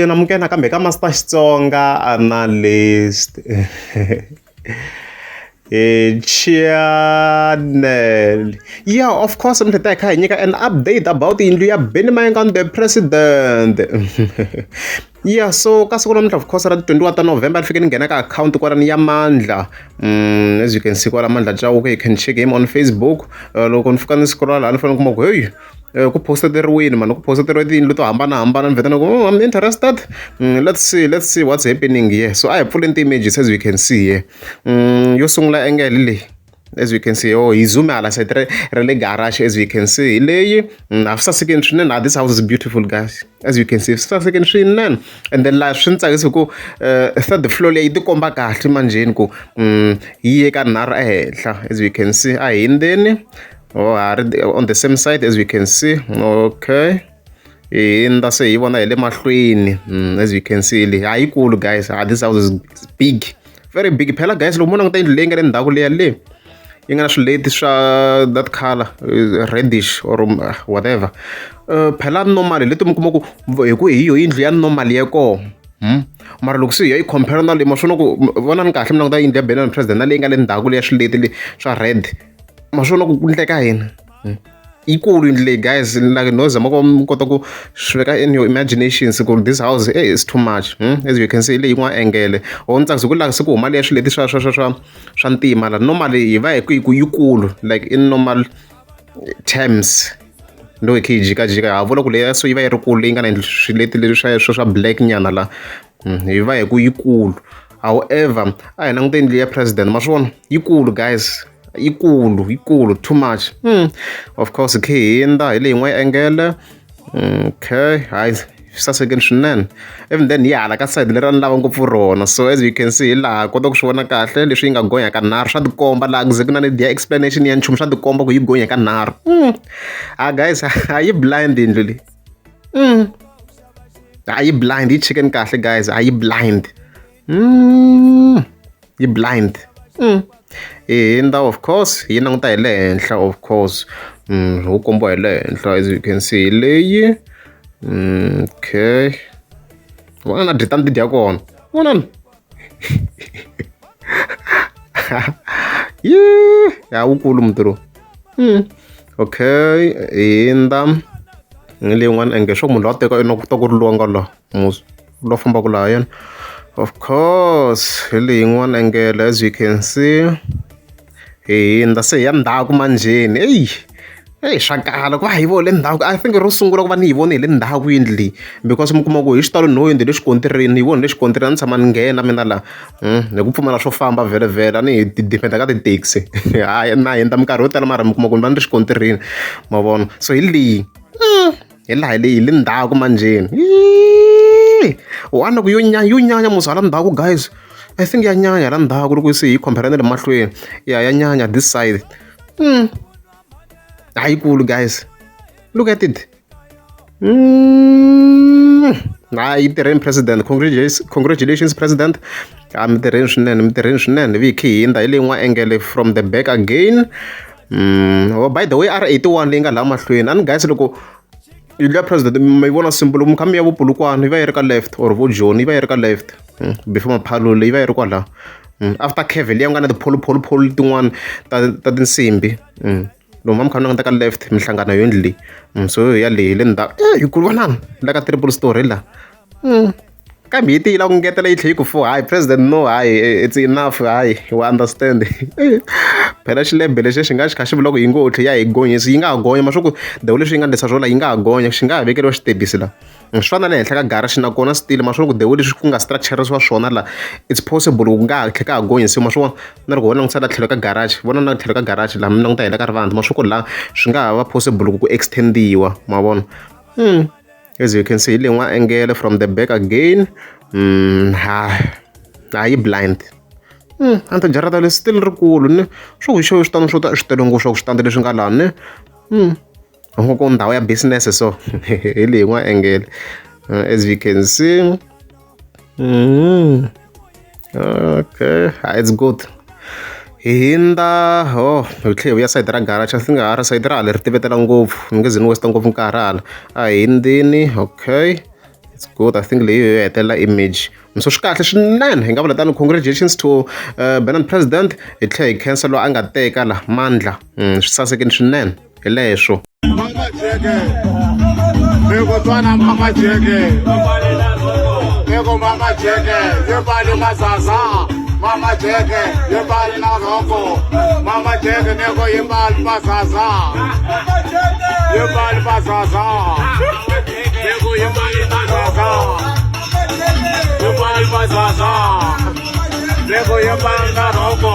namukena kambe ka Master Xitsonga analyst. Channel. Yeah, of course, I'm taking an update about the India Mayengani the president. Yeah, so kasukona of course at 21 November fikeni ngena ka account kwala ni Yamandla. As you can see kwala Mandla Chauke, you can check him on Facebook. Loko nifika ni scroll ala fana kuma hey ku posteteriwini man ku posteteriwe tiyindlu to hambana ni vheta ku I'm interested. Let's see what's happening here. So I have pulling the images as you can see here. Yo sungula angle le, as you can see, he zoom ala side rele garage, as you can see leyi after second shin. This house is beautiful, guys, as you can see after second shin. And then last shin tsakisa ku third floor leyi ti komba kahle manjeni ku yi eka nharhu ehenhla, as you can see ahindeni on the same side, as we can see. Okay, in the say vona hele mahlweni, as you can see le ayikulu, guys. This house is big, very big phela, guys. Lo mona ngita indlu leyi nga le ndzhaku leya le yi nga na swileti swa that color reddish or whatever. Phela normal leti mi kuma ku hi ku hi yo indlu ya normal ya ko mara loko se hi compare na le maswona ku vona ni kahle mina ngita India Benin president na leyi nga le ndzhaku leya swileti le swa red maswona ku ndleka yini ikulu indle, guys. Like nozama ku kota ku sweka in your imaginations ku this house is too much. As you can see le yin'wana angle o ntsakisa ku la se ku huma leya swileti swa ntima la normally hi va hi ku yikulu, like in normal terms ndo hi khe jikajika ha vula ku leya so yi va yi ri kulu leyi nga na swileti leswi swa black nyana la hi va hi ku yikulu. However a hi langute indlu ya president maswona yikulu, guys. Yikulu too much. Of course khe hinda hi le yin'wana angle. Okay, hayi sasekeni swinene. Even then hala ka side leri a ni lava ngopfu rona. So as you can see laha kota ku swi vona kahle leswi yi nga gonya ka nharhu swa tikomba laha ku ze ku na ni dia explanation ya nchumu swa tikomba ku yi gonya ka nharhu. Guys, a yi blind indlu leyi. A yi blind, yi chicken kahle, guys. A yi blind. Yi blind. Hinda of course yi languta hi le henhla, of course wu kombiwa hi le henhla, as you can see leyi. Okay, vona na ditani ti dya kona, vonani ya wukulu mutirho. Okay, hinda ni le yin'wana ange swa ku munhu loyi a teka ku ta ku ri luwanga laha lo famba ku laha yena. Of course hi le yin'wana angle, as you can see hinda se ya ndzhaku manjeni. Swa kala ku va hi vo le ndzhaku. I think ro sungula ku va ni hi vone hi le ndzhaku yindlu leyi, because mi kuma ku hi xitalo no yindlu le xikontirini hi voni le xikontirini a ni tshama ni nghena mina laha hi ku pfumala swo famba vhele a ni hi dependa ka ti-taxi. Hayi na hinda minkarhi yo tala mara mi kuma ku ni va ni ri xikontirini ma vona. So hi leyi hi laha hi le ndzhaku manjeni. Wona ku yo nyanya musi hala ndzhaku, guys. I think ya nyanya hala ndzhaku loko se hi compare na le mahlweni ya nyanya this side. Ayikulu, guys. Look at it. Hayi tirheni president. Congratulations president. Mi tirheni swinene vi khe hinda hi le yin'wana angle from the back again. By the way R81 leyi nga laha mahlweni ani, guys, loko yindlu ya president mi vona symbol mi kha mi ya vupulukwana yi va yi ri ka left or vo Joni yi va yi ri ka left before maphalula yi va yi ri kwalaha after cave leyi nga na tipholopolo tin'wana ta tinsimbi. Lomu mi kha mi langutaka ka left mihlangano yo ndli leyi. So ya leyi le ndzhaku yi ku vonani la ka triple story la kambe yi tiyila ku ngetela yi tlhe yi ku for hayi president no hayi it's enough, hayi we understand. Phela xilembe lexi xi nga xi kha xi vula ku yi ngo tlhe ya hi gonyisi yi nga ha gonya maswa ku dewu leswi yi nga ndlisa swona yi nga ha gonya xi nga ha vekeriwa xitebisi la swi fana le henhla ka garage nakona stile maswa ku dewu leswi ku nga structuresiwa swona la it's possible ku nga ha tlhe ka ha gonyisiwa maswa na loko vona langutisela tlhelo ka garage vona na tlhelo ka garage laha mi languta hela ka rivanti maswa ku laha swi nga ha va possible ku extendiwa ma vona. As you can see hi le yin'wana angle from the back again. Hayi blind. Anti jarata le still rikulu ni swo ku xo xitano swo ta xitelo ngopfu swa ku switandi leswi nga laha ni ku ndhawu ya business. So hi le yin'wana angle, as you can see. Okay, it's good. Hinda hi tlhelo ya side ra garage a think ra side ra hala ri tivetela ngopfu ni nge ze ni westa ngopfu nkarhi hala a hindzeni. Okay, It's good. I think leyi yo hetelela image. So swi kahle swinene hi nga vula tani congratulations to Bernard President hi tlhela hi khensa loyi a nga teka la mandla swi sasekini swinene hi leswo. Mama Jeke, Bego Twana Mama Jeke, Bego Mama Jeke, Yebali Mazaza, Mama Jeke, Yebali Naroko, Mama Jeke, Nego Yebali Mazaza, Yebali Mazaza, Nego Yebali Mazaza, Yebali Mazaza, Nego Yebali Naroko.